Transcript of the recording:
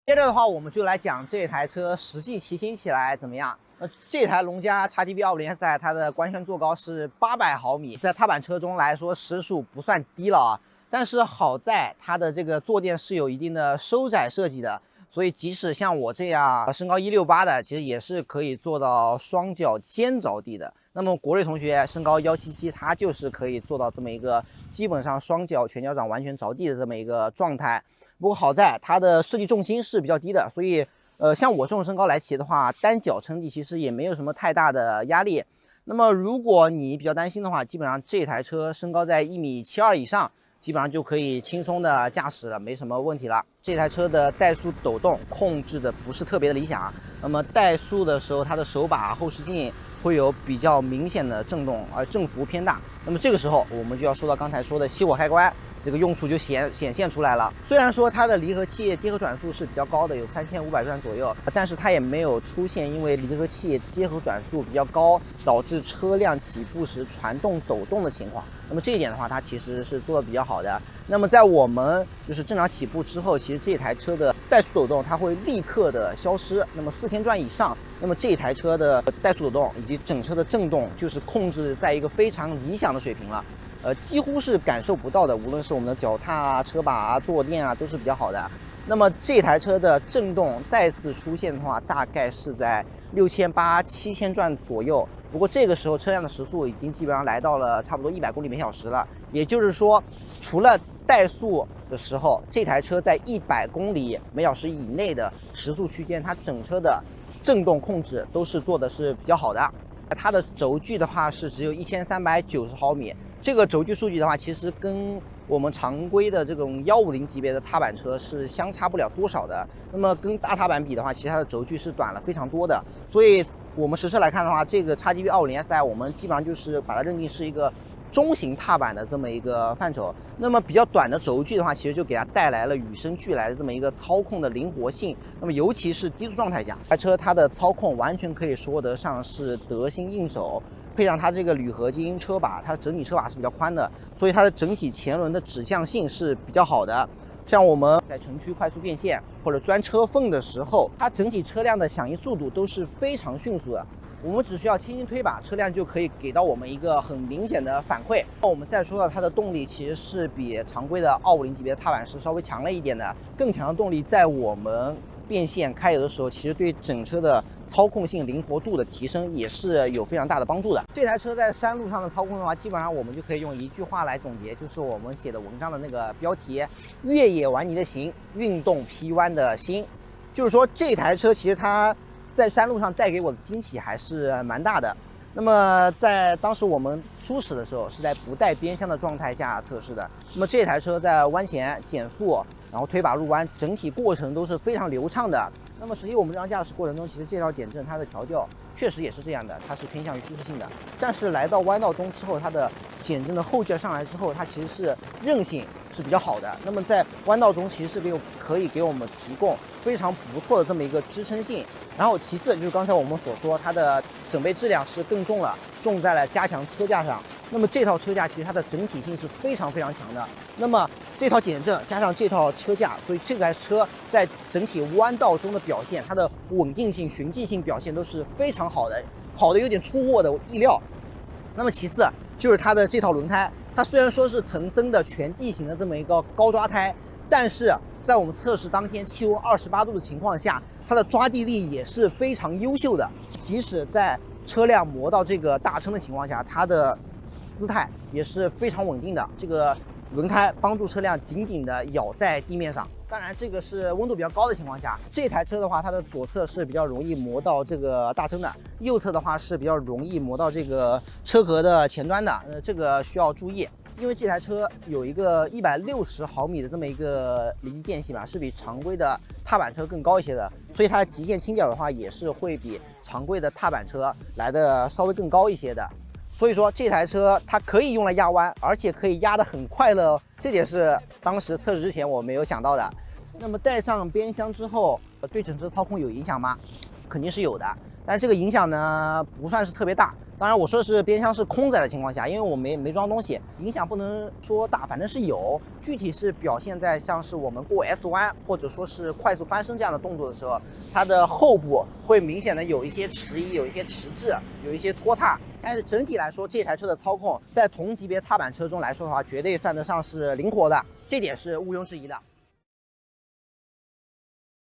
接着的话，我们就来讲这台车实际骑行起来怎么样。这台龙嘉 XTB 250SI 它的官宣座高是800毫米，在踏板车中来说时速不算低了啊。但是好在它的这个坐垫是有一定的收窄设计的，所以即使像我这样身高168的，其实也是可以做到双脚尖着地的。那么国瑞同学身高177，他就是可以做到这么一个基本上双脚全脚掌完全着地的这么一个状态。不过好在它的设计重心是比较低的，所以像我这种身高来骑的话，单脚撑地其实也没有什么太大的压力。那么如果你比较担心的话，基本上这台车身高在1.72米以上，基本上就可以轻松的驾驶了，没什么问题了。这台车的怠速抖动控制的不是特别的理想，那么怠速的时候，它的手把后视镜会有比较明显的震动，而振幅偏大。那么这个时候，我们就要说到刚才说的熄火开关。这个用处就显现出来了。虽然说它的离合器结合转速是比较高的，有3500转左右，但是它也没有出现因为离合器结合转速比较高导致车辆起步时传动抖动的情况。那么这一点的话，它其实是做的比较好的。那么在我们就是正常起步之后，其实这台车的怠速抖动它会立刻的消失。那么4000转以上，那么这台车的怠速抖动以及整车的震动就是控制在一个非常理想的水平了。几乎是感受不到的，无论是我们的脚踏啊、车把啊、坐垫啊，都是比较好的。那么这台车的震动再次出现的话，大概是在6800、7000转左右。不过这个时候车辆的时速已经基本上来到了差不多100公里每小时了。也就是说，除了怠速的时候，这台车在100公里每小时以内的时速区间，它整车的震动控制都是做的是比较好的。它的轴距的话是只有1390毫米。这个轴距数据的话，其实跟我们常规的这种150级别的踏板车是相差不了多少的。那么跟大踏板比的话，其实它的轴距是短了非常多的。所以我们实车来看的话，这个 XTB 250SI 我们基本上就是把它认定是一个中型踏板的这么一个范畴。那么比较短的轴距的话，其实就给它带来了与生俱来的这么一个操控的灵活性。那么尤其是低速状态下，这台车它的操控完全可以说得上是得心应手。配上它这个铝合金车把，它整体车把是比较宽的，所以它的整体前轮的指向性是比较好的。像我们在城区快速变线或者钻车缝的时候，它整体车辆的响应速度都是非常迅速的。我们只需要轻轻推把，车辆就可以给到我们一个很明显的反馈。那我们再说到它的动力，其实是比常规的250级别的踏板是稍微强了一点的。更强的动力在我们变线开油的时候，其实对整车的操控性、灵活度的提升也是有非常大的帮助的。这台车在山路上的操控的话，基本上我们就可以用一句话来总结，就是我们写的文章的那个标题：越野玩泥的行，运动劈弯的心。就是说，这台车其实它在山路上带给我的惊喜还是蛮大的。那么在当时我们初始的时候是在不带边箱的状态下测试的。那么这台车在弯前减速，然后推把入弯，整体过程都是非常流畅的。那么实际我们日常驾驶过程中，其实这套减震它的调教确实也是这样的，它是偏向于舒适性的。但是来到弯道中之后，它的减震的后劲上来之后，它其实是韧性是比较好的。那么在弯道中其实是可以给我们提供非常不错的这么一个支撑性。然后其次就是刚才我们所说，它的整备质量是更重了，重在了加强车架上。那么这套车架其实它的整体性是非常非常强的。那么这套减震加上这套车架，所以这台车在整体弯道中的表现，它的稳定性、循迹性表现都是非常好的，好的有点出乎我的意料。那么其次就是它的这套轮胎，它虽然说是腾森的全地形的这么一个高抓胎，但是在我们测试当天气温28度的情况下，它的抓地力也是非常优秀的。即使在车辆磨到这个大撑的情况下，它的姿态也是非常稳定的。这个轮胎帮助车辆紧紧的咬在地面上。当然，这个是温度比较高的情况下，这台车的话，它的左侧是比较容易磨到这个大撑的，右侧的话是比较容易磨到这个车壳的前端的。这个需要注意。因为这台车有一个160毫米的这么一个离地间隙嘛，是比常规的踏板车更高一些的，所以它的极限倾角的话也是会比常规的踏板车来的稍微更高一些的。所以说这台车它可以用来压弯，而且可以压得很快乐哦，这点是当时测试之前我没有想到的。那么带上边箱之后，对整车操控有影响吗？肯定是有的。但是这个影响呢不算是特别大。当然我说的是边箱是空载的情况下，因为我没装东西，影响不能说大，反正是有。具体是表现在像是我们过 S 弯或者说是快速翻身这样的动作的时候，它的后部会明显的有一些迟疑，有一些迟滞，有一些拖沓。但是整体来说，这台车的操控在同级别踏板车中来说的话，绝对算得上是灵活的，这点是毋庸置疑的。